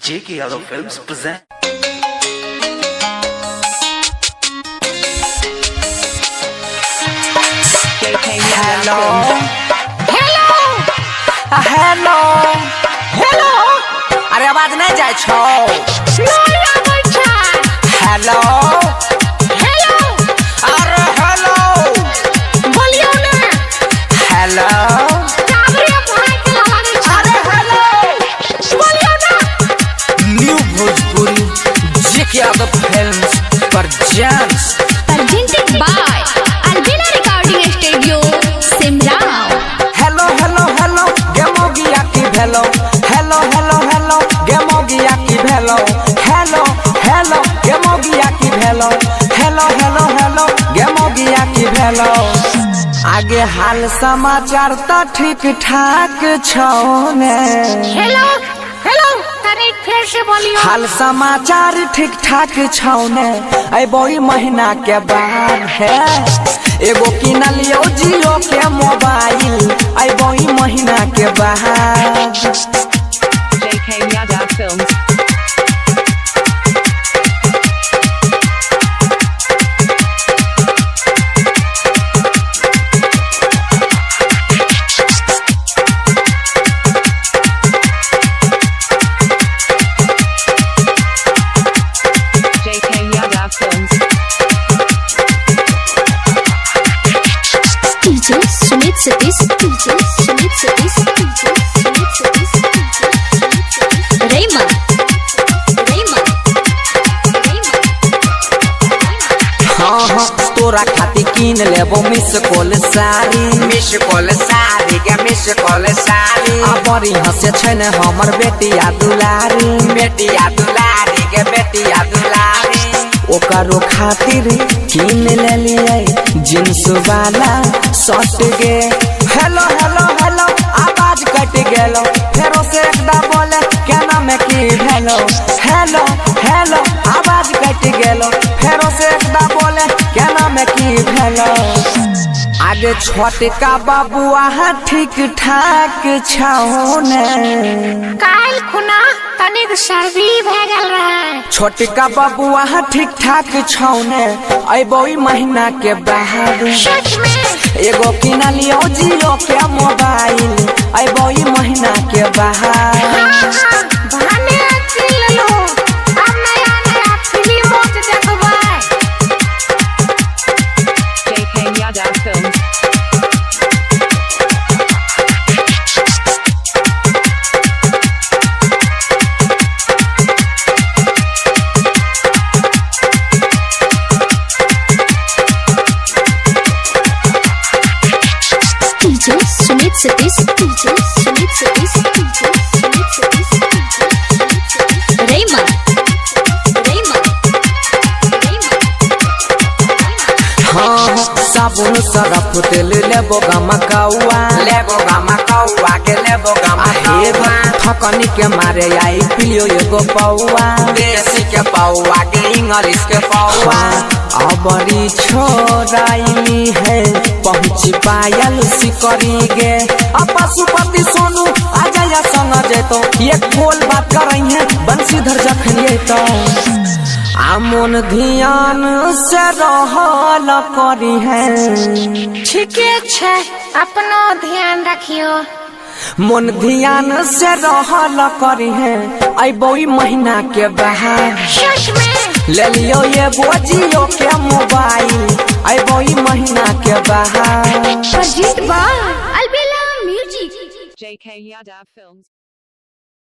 J.K. Yadav Films present. Hello. Hello. Hello. अरे आवाज नहीं जाए छो। हेलो हेलो अरे हेलो बोलियो ना हेलो काबरे भाई के लागे अरे हेलो बोलियो ना new Bhojpuri JK Yadav films presents presented by Albina Recording Studio Simrao hello hello hello गेमोगिया की भेलो हेलो हेलो हेलो गेमोगिया की भेलो हेलो हेलो गेमोगिया की भेलो हेलो हेलो हेलो गेमोगिया की भेलो आगे हाल समाचार तो ठीक ठाक छौ ने हेलो हेलो तनी फिर से बोलियो हाल समाचार ठीक ठाक छौ ने अबोई महीना के बाद है एगो किन लियो जियो के मोबाइल अबोई महीना के बाद JK Yadav Films. JK Yadav Films. DJ Sumit Satish DJ Sumit Satish DJ Sumit Satish Rayman हाँ हाँ तोरा खातिर किन लेबो मिस कॉल साड़ी के मिस कॉल साड़ी आ बड़ी हंसे छै ने हमर बेटिया दुलारी के बेटिया दुलारी ओकरो खातिर किन लेलिए जींस वाला शर्ट गे हेलो हेलो हेलो आवाज कट गेलो फेरो से एकदा बोले केना में की भेलो हेलो हेलो आवाज कट गेलो फेरो से एकदा बोले केना में की भेलो आगे छोटका बाबुआ ठीक ठाक छौ ने काल खुना तनिक सर्दी भ गेल रहे छोटका बाबुआ ठीक ठाक छौ ने अबोई महीना के बाद सच में एगो किन लियो जियो के मोबाइल अबोई महीना के बाद बहाने अच्छी लो अब नया नया फिल्मों देखबै JK Yadav Films. DJ Sumit Satish DJ Sumit Satish DJ Sumit Satish Rayman हाँ साबुन सरफ तेल लेबो गमकौआ के लेबो गमकौआ थकनी के मारे आई पिलियो एगो पौआ देसी के पौआ के इंग्लिश के पौआ अबरी छोराइली है पहुँची पायल सिकरी गे अब पशुपति सोनू आ जाया संग जेतो एक बोल बात करई है बंशीधर जखनिए तो आमन ध्यान से रहल करी है ठीके छै अपनो ध्यान रखियो मन ध्यान से रहल करी है अबोई महीना के बाद सच में ले लियो ये जियो के मोबाइल अबोई महीना के बाद presented by Albina Music JK Yadav Films.